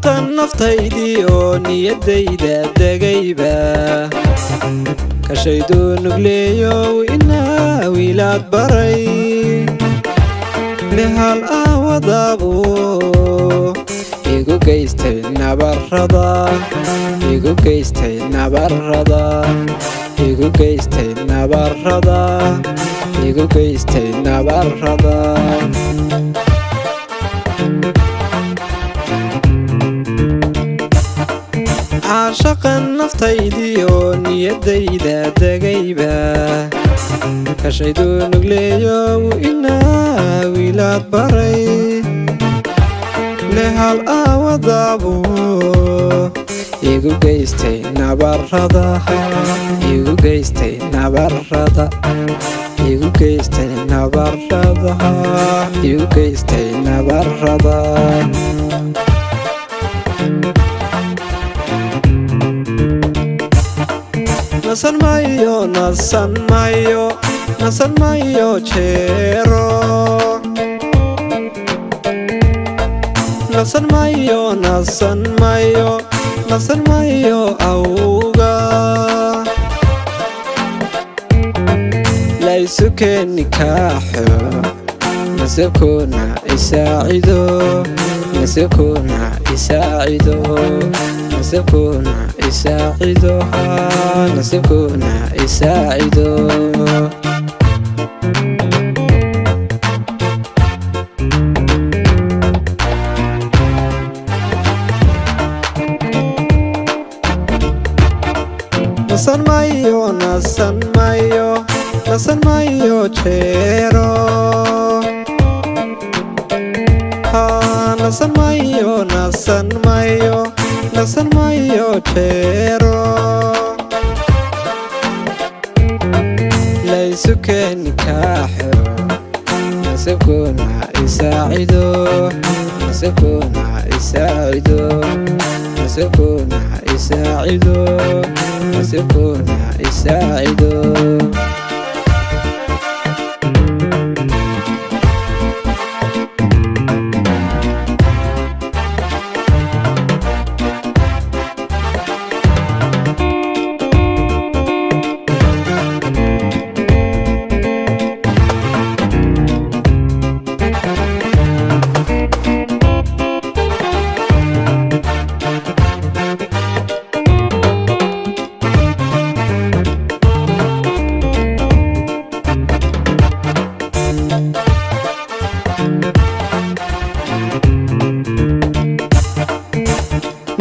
caashaqan naftaydii oo niyadayda degayba kashayduu nugleeyow inaa wiilaad baray lehal aawadabu igu geystay nabarrada igu geystay nabarrada igu geystay nabarrada igu geystay nabarrada caashaqan naftaydii oo niyadayda degayba kashayduu nugleeyow inaa wiilaad baray lehal aawadabu igu geystay nabarrada igu geystay nabarrada igu geystay nabarrada igu geystay nabarrada nasan mayo nasan mayo nasan mayo jeero nasan mayo nasan mayo nasan mayo awga laysu keeni kaaxo nasabkoona isaacido nasabkoona isaacido nasabkoona isaacido nasabkoona isaacido nasan mayo nasan mayo nasan mayo jeero nasan mayo nasan mayo nasan mayo jeero laysu keeni kaaxo nasabkoona isaacido nasabkoona isaacido nasabkoona isaacido nasabkoona isaacido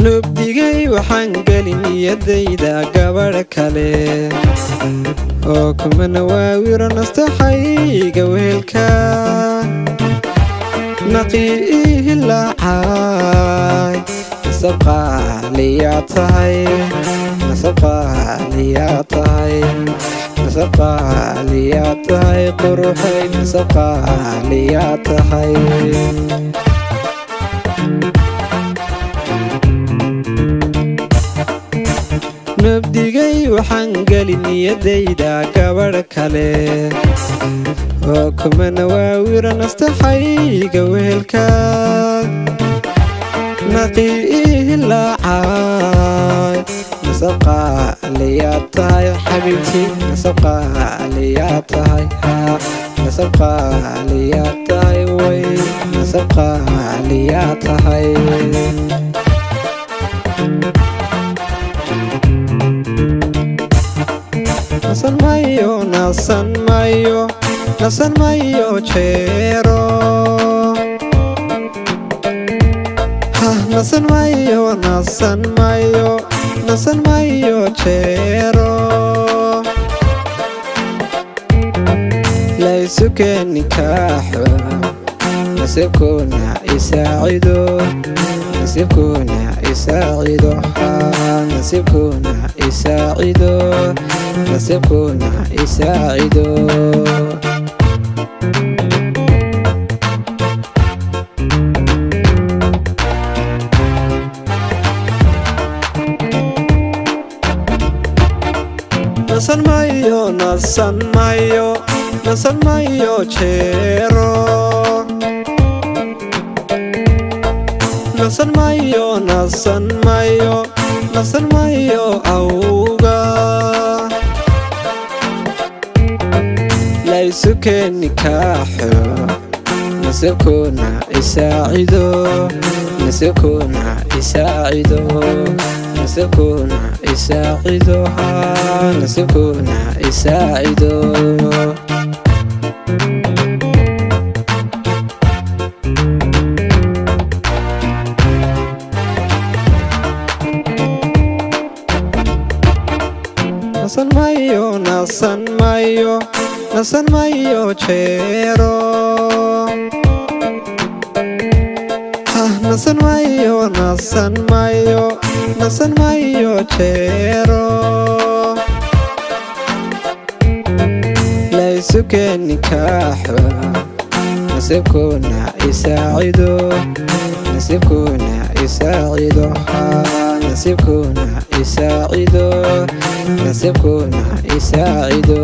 nubdigay waxaan gelin niyadayda gabadha kale oo kumana waawiro nastaxayga weelka naqii ii hilaacay nasab qaaliyaa tahay nasab qaaliyaa tahay nasab qaaliyaa tahay quruxay nasab qaaliyaa tahay nabdigay waxaan gelin niyadayda gabadha kale oo kumana waawiro nastaxayga weelka naqii ii hilaacay nasab qaaliyaa tahay xabiibtii nasab qaaliyaa tahay nasab qaaliyaa tahay way nasab qaaliyaa tahay nasan mayo nasan mayo nasan mayo jeero nasan mayo nasan mayo nasan mayo jeero laysu keeni kaaxo nasabkoona isaacido nasabkoona isaacido nasabkoona isaacido nasabkoona isaacido nasan mayo nasan mayo nasan mayo jeero nasan maayo nasan maayo nasan maayo awga laysu keeni kaaxo nasibkuna isaacido nasibkuna isaacido nasibkuna isaacido nasibkuna isaacido nasan maayo nasan maayo nasan maayo jeero nasan maayo nasan maayo nasan maayo jeero laysu keeni kaaxo nasibkuna isaacido nasibkuna isaacido nasibkuna isaacido nasibkuna isaacido